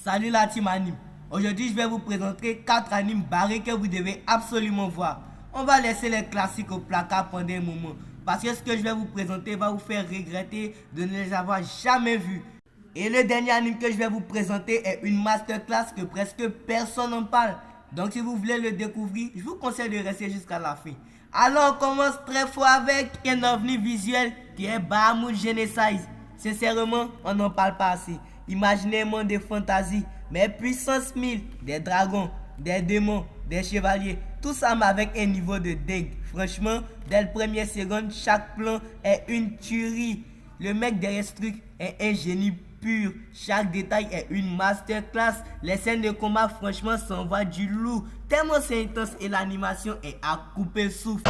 Salut la team anime. Aujourd'hui, je vais vous présenter 4 animes barrés que vous devez absolument voir. On va laisser les classiques au placard pendant un moment. Parce que ce que je vais vous présenter va vous faire regretter de ne les avoir jamais vus. Et le dernier anime que je vais vous présenter est une masterclass que presque personne n'en parle. Donc si vous voulez le découvrir, je vous conseille de rester jusqu'à la fin. Alors on commence très fort avec un ovni visuel qui est Bahamut Genesis. Sincèrement, on n'en parle pas assez. Imaginez un monde de fantasy, mais puissance 1000, des dragons, des démons, des chevaliers, tout ça mais avec un niveau de dingue. Franchement, dès le premier seconde, chaque plan est une tuerie. Le mec derrière ce truc est un génie pur. Chaque détail est une masterclass. Les scènes de combat, franchement, s'envoient du lourd. Tellement c'est intense et l'animation est à couper le souffle.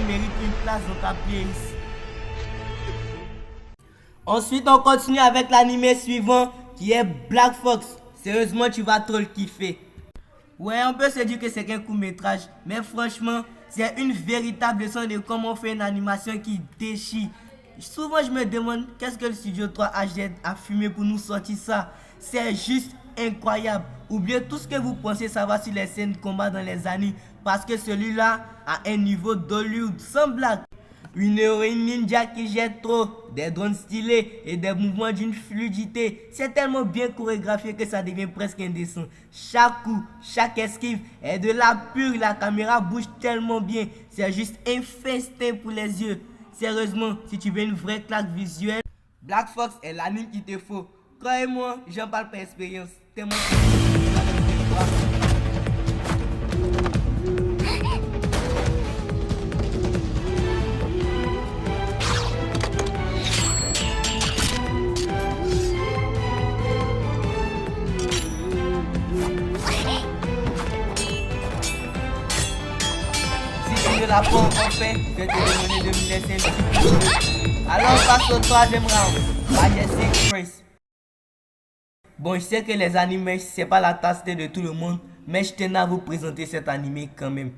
Mérite une place dans ta playlist. Ensuite, on continue avec l'anime suivant qui est Black Fox. Sérieusement, tu vas trop le kiffer. Ouais, on peut se dire que c'est qu'un court-métrage, mais franchement, c'est une véritable leçon de comment on fait une animation qui déchire. Souvent, je me demande qu'est-ce que le studio 3HD a fumé pour nous sortir ça. C'est juste incroyable. Oubliez tout ce que vous pensez savoir sur les scènes de combat dans les années, parce que celui-là a un niveau d'Hollywood sans blague. Une héroïne ninja qui jette trop, des drones stylés et des mouvements d'une fluidité. C'est tellement bien chorégraphié que ça devient presque indécent. Chaque coup, chaque esquive est de la pure, la caméra bouge tellement bien. C'est juste un festin pour les yeux. Sérieusement, si tu veux une vraie claque visuelle, Black Fox est l'anime qu'il te faut. Croyez-moi, j'en parle par expérience. Tellement de la peau en fait, je vais te demander de me laisser un petit peu. Alors on passe au troisième round, Majestic Prince. Bon, je sais que les animés, c'est pas la tasse de tout le monde, mais je tenais à vous présenter cet animé quand même.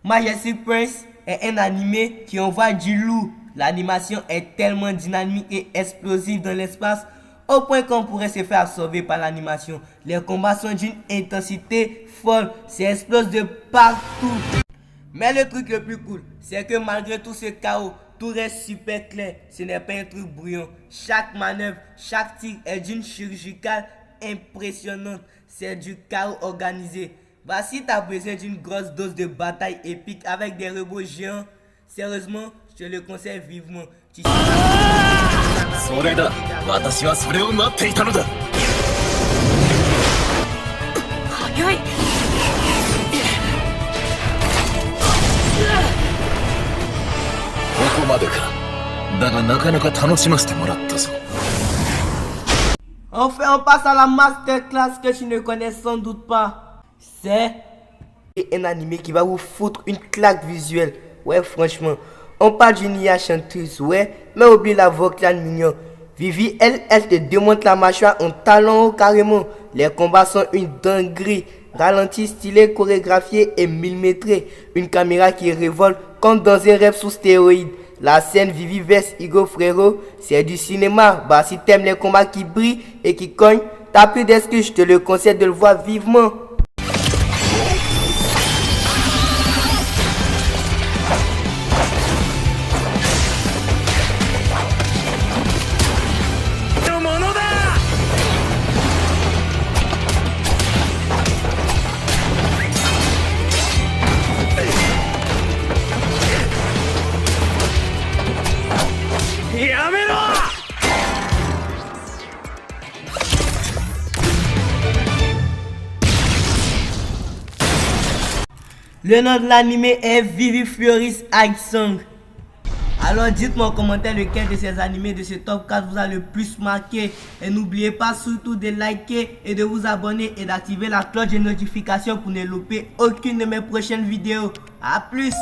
Majestic Prince est un animé qui envoie du lourd. L'animation est tellement dynamique et explosive dans l'espace, au point qu'on pourrait se faire absorber par l'animation. Les combats sont d'une intensité folle, ça explose de partout. Mais le truc le plus cool, c'est que malgré tout ce chaos, tout reste super clair. Ce n'est pas un truc brouillon. Chaque manœuvre, chaque tir est d'une chirurgicale impressionnante. C'est du chaos organisé. Bah, si tu as besoin d'une grosse dose de bataille épique avec des robots géants, sérieusement, je te le conseille vivement. Tu sais... それだ。私はそれを待っていたのだ。早い。 ここまでか。だがなかなか楽しませてもらったぞ。 Enfin, on passe à la masterclass que tu ne connais sans doute pas. C'est un animé qui va vous foutre une claque visuelle. Ouais, franchement. On parle d'une IA chanteuse, ouais, mais oublie la vocale mignon. Vivi, elle te démonte la mâchoire en talon haut carrément. Les combats sont une dinguerie. Ralenti, stylé, chorégraphié et millimétré. Une caméra qui révolte comme dans un rêve sous stéroïdes. La scène Vivi vs Hugo Frérot, c'est du cinéma. Bah, si t'aimes les combats qui brillent et qui cognent, t'as plus d'excuses, je te le conseille de le voir vivement. Le nom de l'anime est Vivi Fioris Age Song. Alors dites-moi en commentaire lequel de ces animés de ce top 4 vous a le plus marqué. Et n'oubliez pas surtout de liker et de vous abonner et d'activer la cloche de notification pour ne louper aucune de mes prochaines vidéos. A plus!